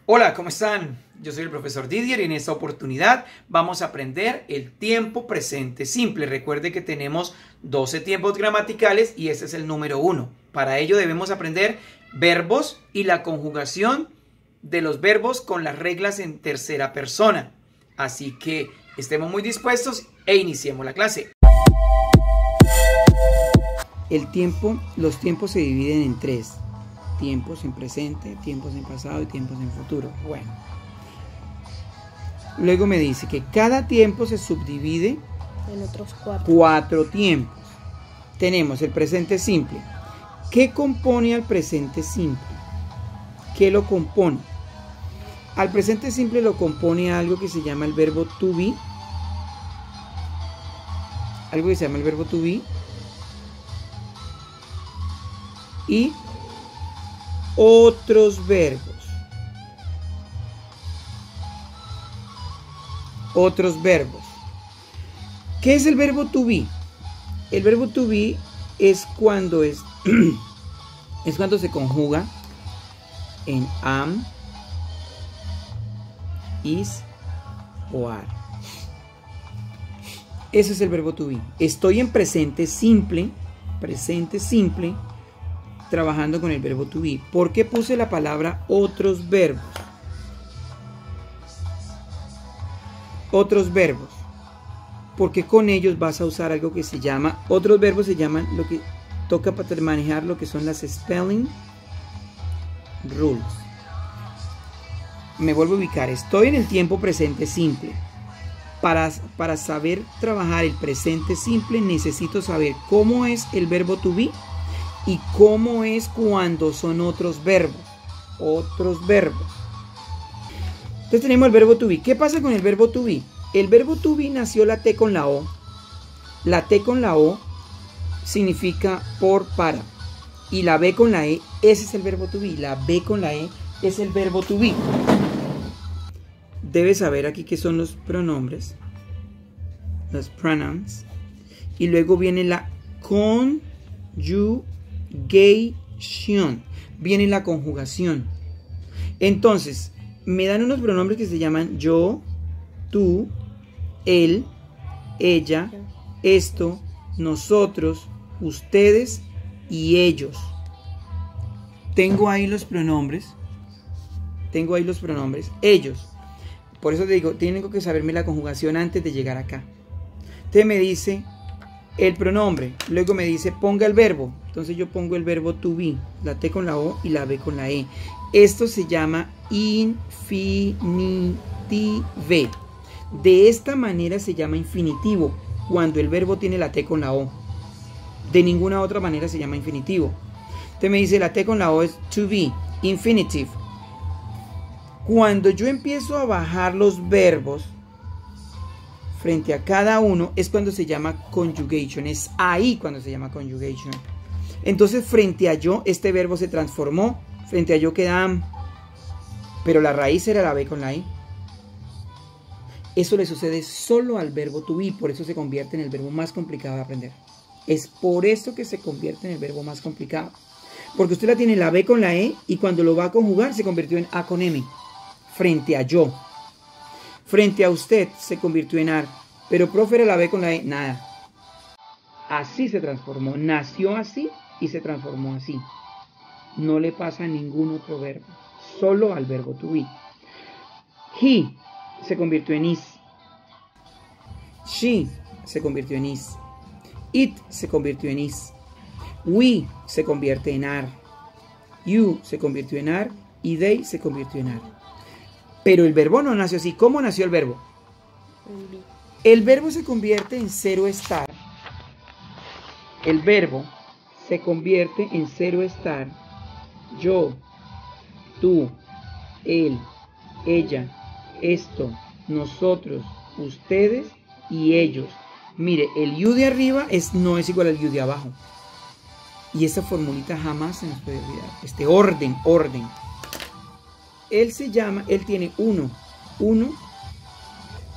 Hola, ¿cómo están? Yo soy el profesor Didier y en esta oportunidad vamos a aprender el tiempo presente simple. Recuerde que tenemos 12 tiempos gramaticales y este es el número 1. Para ello debemos aprender verbos y la conjugación de los verbos con las reglas en tercera persona. Así que estemos muy dispuestos e iniciemos la clase. Los tiempos se dividen en 3. Tiempos en presente, tiempos en pasado y tiempos en futuro. Bueno. Luego me dice que cada tiempo se subdivide en otros 4 tiempos. Tenemos el presente simple. ¿Qué compone al presente simple? ¿Qué lo compone? Al presente simple lo compone algo que se llama el verbo to be. Algo que se llama el verbo to be. Y otros verbos. Otros verbos. ¿Qué es el verbo to be? El verbo to be es cuando es cuando se conjuga en am, is o are. Ese es el verbo to be. Estoy en presente simple, trabajando con el verbo to be. ¿Por qué puse la palabra otros verbos? Otros verbos. Porque con ellos vas a usar algo que se llama, otros verbos se llaman, lo que toca para manejar lo que son las spelling rules. Me vuelvo a ubicar. Estoy en el tiempo presente simple. Para saber trabajar el presente simple necesito saber cómo es el verbo to be y cómo es cuando son otros verbos. Otros verbos. Entonces tenemos el verbo to be. ¿Qué pasa con el verbo to be? El verbo to be nació la T con la O. La T con la O significa por, para. Y la B con la E, ese es el verbo to be. La B con la E es el verbo to be. Debes saber aquí qué son los pronombres. Los pronouns. Y luego viene la conjugación. Viene la conjugación. Entonces, me dan unos pronombres que se llaman yo, tú, él, ella, esto, nosotros, ustedes y ellos. Tengo ahí los pronombres. Ellos. Por eso te digo, tengo que saberme la conjugación antes de llegar acá. Entonces me dice el pronombre, luego me dice ponga el verbo. Entonces yo pongo el verbo to be, la T con la O y la B con la E. Esto se llama infinitive. De esta manera se llama infinitivo, cuando el verbo tiene la T con la O. De ninguna otra manera se llama infinitivo. Entonces me dice la T con la O es to be, infinitive. Cuando yo empiezo a bajar los verbos frente a cada uno es cuando se llama conjugation. Es ahí cuando se llama conjugation. Entonces frente a yo este verbo se transformó. Frente a yo queda am. Pero la raíz era la B con la I. Eso le sucede solo al verbo to be. Por eso se convierte en el verbo más complicado de aprender. Es por eso que se convierte en el verbo más complicado. Porque usted la tiene la B con la E y cuando lo va a conjugar se convirtió en A con M. Frente a yo. Frente a usted se convirtió en ar. Pero profe era la B con la E. Nada. Así se transformó. Nació así y se transformó así. No le pasa a ningún otro verbo. Solo al verbo to be. He se convirtió en is. She se convirtió en is. It se convirtió en is. We se convierte en are. You se convirtió en are. Y they se convirtió en are. Pero el verbo no nació así. ¿Cómo nació el verbo? El verbo se convierte en cero estar. El verbo se convierte en cero estar. Yo, tú, él, ella, esto, nosotros, ustedes y ellos. Mire, el you de arriba no es igual al you de abajo. Y esa formulita jamás se nos puede olvidar. Orden. Él tiene 1, 1,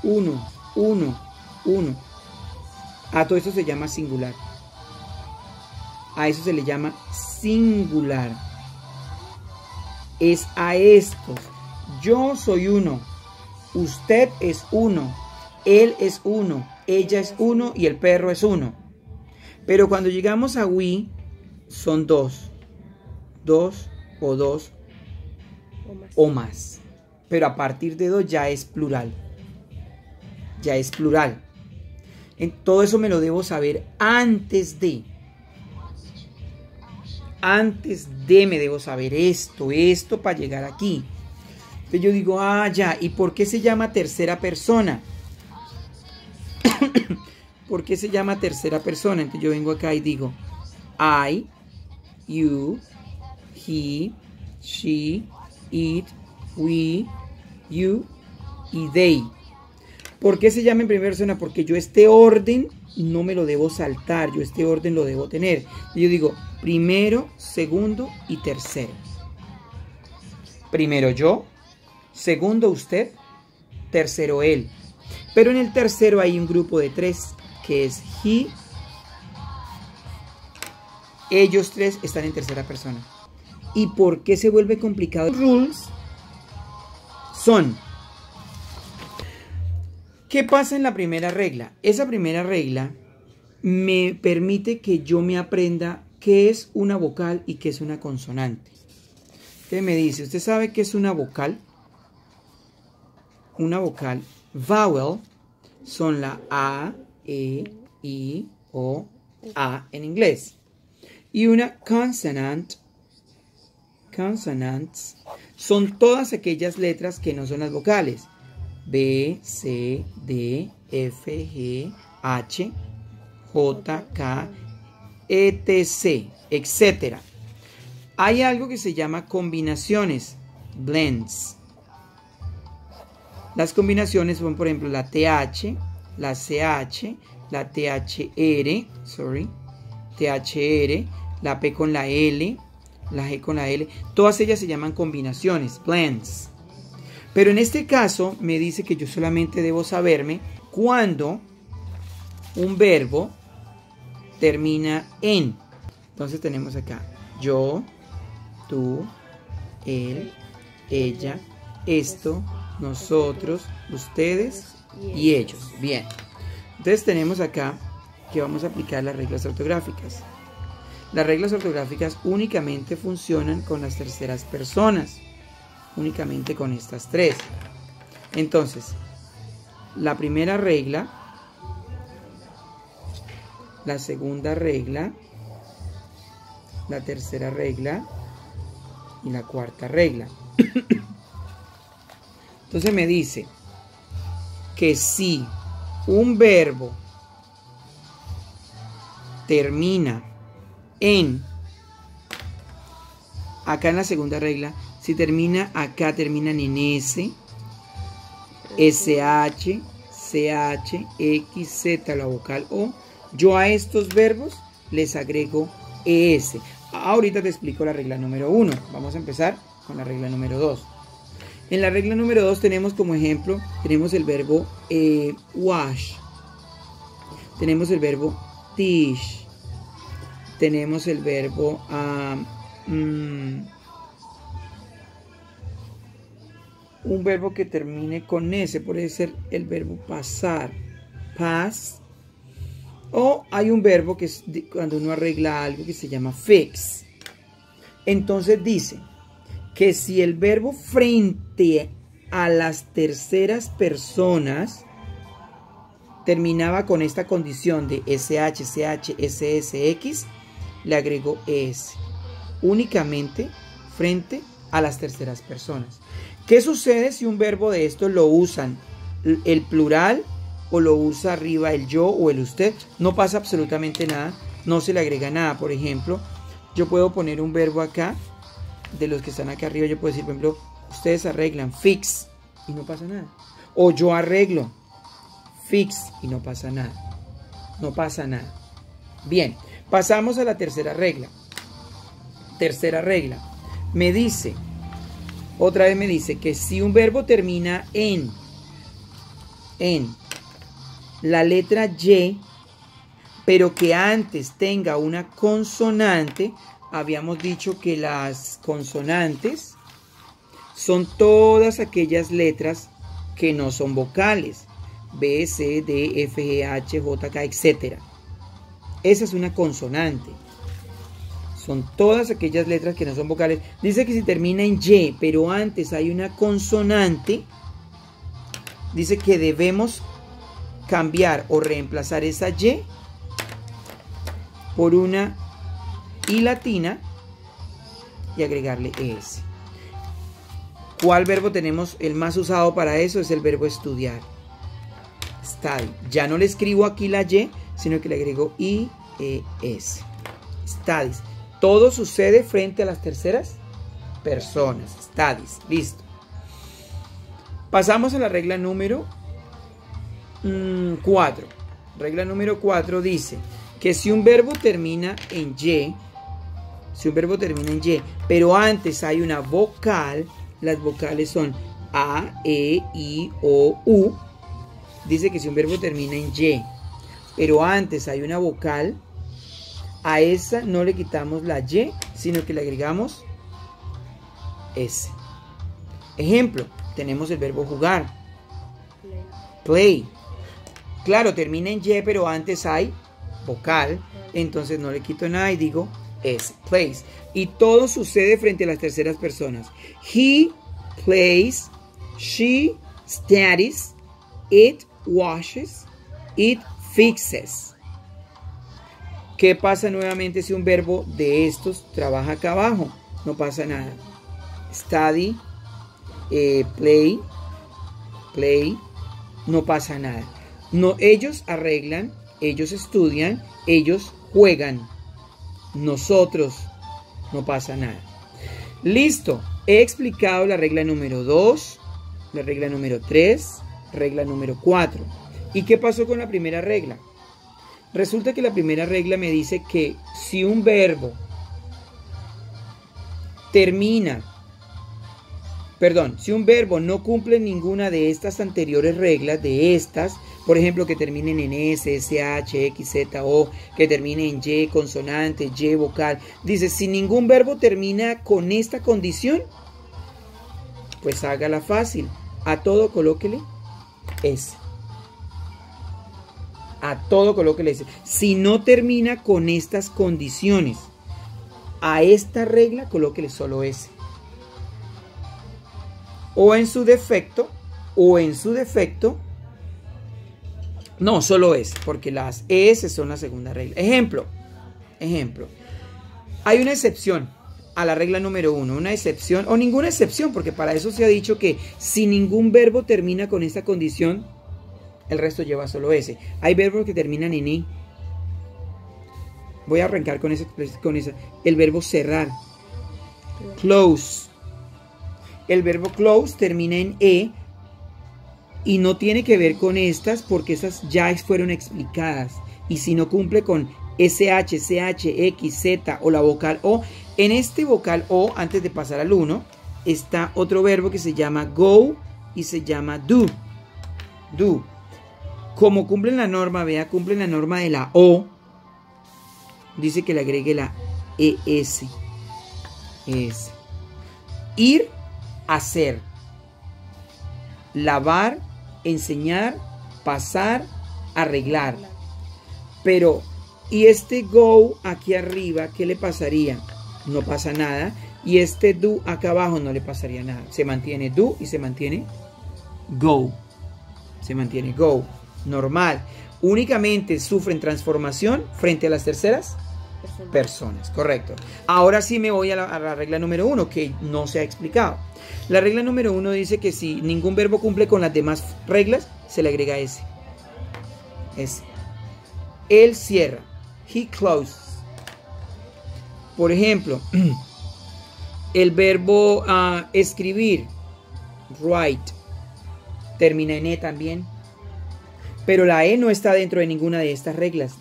1, 1, 1. A todo eso se llama singular. A eso se le llama singular. Es a estos. yo soy uno, usted es uno, él es uno, ella es uno y el perro es uno. Pero cuando llegamos a we, son dos o más. Pero a partir de dos ya es plural. Ya es plural. Todo eso me lo debo saber antes de. Antes de me debo saber esto para llegar aquí. Entonces yo digo, ya, ¿y por qué se llama tercera persona? ¿Por qué se llama tercera persona? Entonces yo vengo acá y digo, I, you, he, she, it, we, you y they. ¿Por qué se llama en primera persona? Porque yo este orden no me lo debo saltar, yo este orden lo debo tener. Yo digo primero, segundo y tercero. Primero yo, segundo usted, tercero él. Pero en el tercero hay un grupo de tres, que es he. Ellos tres están en tercera persona. ¿Y por qué se vuelve complicado? Rules son: ¿qué pasa en la primera regla? Esa primera regla me permite que yo me aprenda qué es una vocal y qué es una consonante. ¿Qué me dice? ¿Usted sabe qué es una vocal? Una vocal, vowel, son la A, E, I, O, A en inglés. Y una consonant, consonants, son todas aquellas letras que no son las vocales. B, C, D, F, G, H, J, K, etc., etc. Hay algo que se llama combinaciones, blends. Las combinaciones son, por ejemplo, la TH, la CH, la THR, THR, la P con la L, la G con la L. Todas ellas se llaman combinaciones, blends. Pero en este caso me dice que yo solamente debo saberme cuando un verbo termina en. Entonces tenemos acá yo, tú, él, ella, esto, nosotros, ustedes y ellos. Bien. Entonces tenemos acá que vamos a aplicar las reglas ortográficas. Las reglas ortográficas únicamente funcionan con las terceras personas. Únicamente con estas tres. Entonces, la primera regla, la segunda regla, la tercera regla y la cuarta regla. Entonces me dice que si un verbo termina en, acá en la segunda regla, si termina acá, terminan en S, SH, CH, X, Z, la vocal O. Yo a estos verbos les agrego ES. Ahorita te explico la regla número 1. Vamos a empezar con la regla número 2. En la regla número 2 tenemos como ejemplo, tenemos el verbo wash. Tenemos el verbo teach. Tenemos el verbo un verbo que termine con S, puede ser el verbo pasar, pass, o hay un verbo que es cuando uno arregla algo que se llama fix. Entonces dice que si el verbo frente a las terceras personas terminaba con esta condición de SH, CH, SS, X, le agrego ES, únicamente frente a las terceras personas. ¿Qué sucede si un verbo de estos lo usan el plural o lo usa arriba el yo o el usted? No pasa absolutamente nada, no se le agrega nada. Por ejemplo, yo puedo poner un verbo acá, de los que están acá arriba, yo puedo decir, por ejemplo, ustedes arreglan, fix, y no pasa nada. O yo arreglo, fix, y no pasa nada. No pasa nada. Bien, pasamos a la tercera regla. Tercera regla. Me dice, otra vez me dice que si un verbo termina en la letra Y, pero que antes tenga una consonante, habíamos dicho que las consonantes son todas aquellas letras que no son vocales. B, C, D, F, G, H, J, K, etc. Esa es una consonante. Son todas aquellas letras que no son vocales. Dice que si termina en Y, pero antes hay una consonante, dice que debemos cambiar o reemplazar esa Y por una I latina y agregarle ES. ¿Cuál verbo tenemos el más usado para eso? Es el verbo estudiar. Study. Ya no le escribo aquí la Y, sino que le agrego IES. Studies. Todo sucede frente a las terceras personas. Studies. Listo. Pasamos a la regla número 4. Regla número 4 dice que si un verbo termina en Y, pero antes hay una vocal, las vocales son A, E, I, O, U. Dice que si un verbo termina en Y, pero antes hay una vocal, a esa no le quitamos la Y, sino que le agregamos S. Ejemplo, tenemos el verbo jugar. Play. Claro, termina en Y, pero antes hay vocal, entonces no le quito nada y digo S. Plays. Y todo sucede frente a las terceras personas. He plays, she studies, it washes, it fixes. ¿Qué pasa nuevamente si un verbo de estos trabaja acá abajo? No pasa nada. Study, play, no pasa nada. No, ellos arreglan, ellos estudian, ellos juegan. Nosotros, no pasa nada. Listo. He explicado la regla número 2, la regla número 3, regla número 4. ¿Y qué pasó con la primera regla? Resulta que la primera regla me dice que si un verbo si un verbo no cumple ninguna de estas anteriores reglas, por ejemplo, que terminen en S, SH, X, Z, O, que termine en Y, consonante, Y, vocal. Dice, si ningún verbo termina con esta condición, pues hágala fácil. A todo colóquele S. A todo colóquele S. Si no termina con estas condiciones, a esta regla colóquele solo S. O en su defecto, no, solo S, porque las ES son la segunda regla. Ejemplo. Hay una excepción a la regla número 1, una excepción o ninguna excepción, porque para eso se ha dicho que si ningún verbo termina con esta condición, el resto lleva solo S. Hay verbos que terminan en I. Voy a arrancar con esa. El verbo cerrar. Close. El verbo close termina en E y no tiene que ver con estas porque esas ya fueron explicadas. Y si no cumple con SH, CH, X, Z o la vocal O, en este vocal O, antes de pasar al 1, está otro verbo que se llama go y se llama do. Do. Como cumplen la norma, cumplen la norma de la O, dice que le agregue la ES. Ir, hacer. Lavar, enseñar, pasar, arreglar. Pero, ¿y este go aquí arriba qué le pasaría? No pasa nada. Y este do acá abajo no le pasaría nada. Se mantiene do y se mantiene go. Normal. Únicamente sufren transformación frente a las terceras personas. Correcto. Ahora sí me voy a la regla número 1 que no se ha explicado. La regla número 1 dice que si ningún verbo cumple con las demás reglas, se le agrega S. Él cierra. He closes. Por ejemplo, el verbo escribir, write, termina en E también. Pero la E no está dentro de ninguna de estas reglas,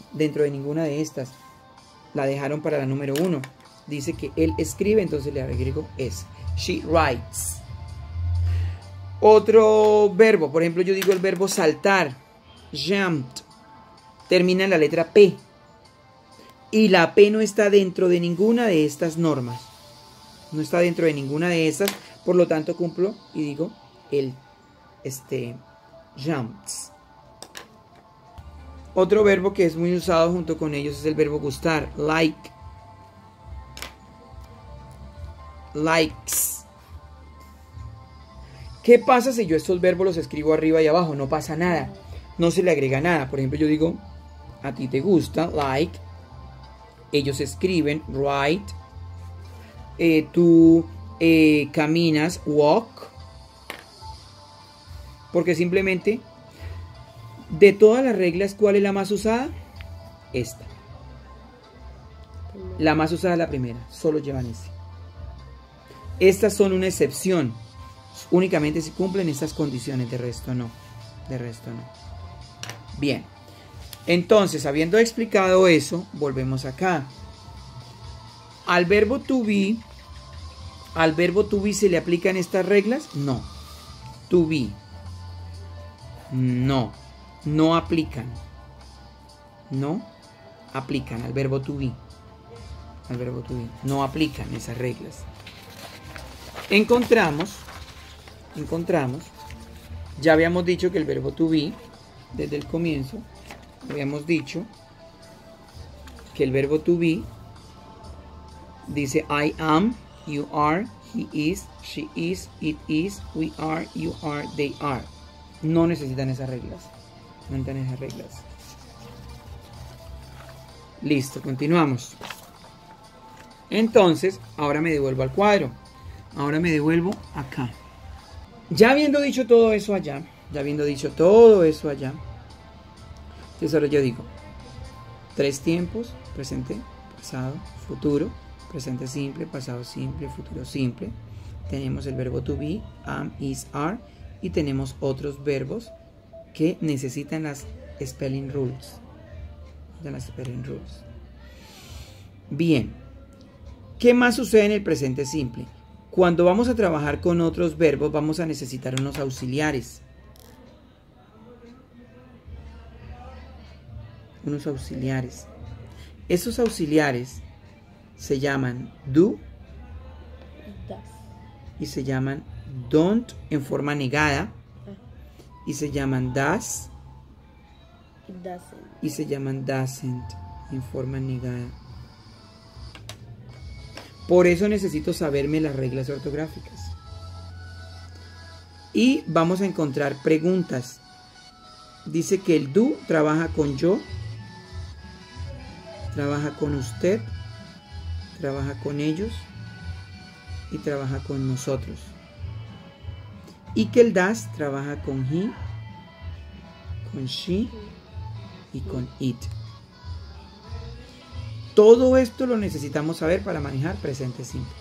La dejaron para la número 1. Dice que él escribe, entonces le agrego S. She writes. Otro verbo, por ejemplo, yo digo el verbo saltar, jumped, termina en la letra P. Y la P no está dentro de ninguna de estas normas. No está dentro de ninguna de estas Por lo tanto, cumplo y digo el jumps. Otro verbo que es muy usado junto con ellos es el verbo gustar. Like. Likes. ¿Qué pasa si yo estos verbos los escribo arriba y abajo? No pasa nada. No se le agrega nada. Por ejemplo, yo digo, a ti te gusta, like. Ellos escriben, write. Tú caminas, walk. Porque simplemente, de todas las reglas, ¿cuál es la más usada? Esta. La más usada es la primera. Solo llevan ese. Estas son una excepción. Únicamente si cumplen estas condiciones. De resto no. De resto no. Bien. Entonces, habiendo explicado eso, volvemos acá. Al verbo to be se le aplican estas reglas? No. To be. No. No aplican. No aplican al verbo to be. Al verbo to be. No aplican esas reglas. Encontramos, ya habíamos dicho que el verbo to be, desde el comienzo, habíamos dicho que el verbo to be dice I am, you are, he is, she is, it is, we are, you are, they are. No necesitan esas reglas. No necesitan esas reglas. Listo, continuamos. Entonces, ahora me devuelvo al cuadro. Ahora me devuelvo acá. Ya habiendo dicho todo eso allá, entonces ahora yo digo 3 tiempos: presente, pasado, futuro, presente simple, pasado simple, futuro simple. Tenemos el verbo to be, am, is, are, y tenemos otros verbos que necesitan las spelling rules. Bien, ¿qué más sucede en el presente simple? Cuando vamos a trabajar con otros verbos, vamos a necesitar unos auxiliares. Esos auxiliares se llaman do y se llaman don't en forma negada, y se llaman does y se llaman doesn't en forma negada. Por eso necesito saberme las reglas ortográficas. Y vamos a encontrar preguntas. Dice que el do trabaja con yo, trabaja con usted, trabaja con ellos y trabaja con nosotros. Y que el does trabaja con he, con she y con it. Todo esto lo necesitamos saber para manejar presente simple.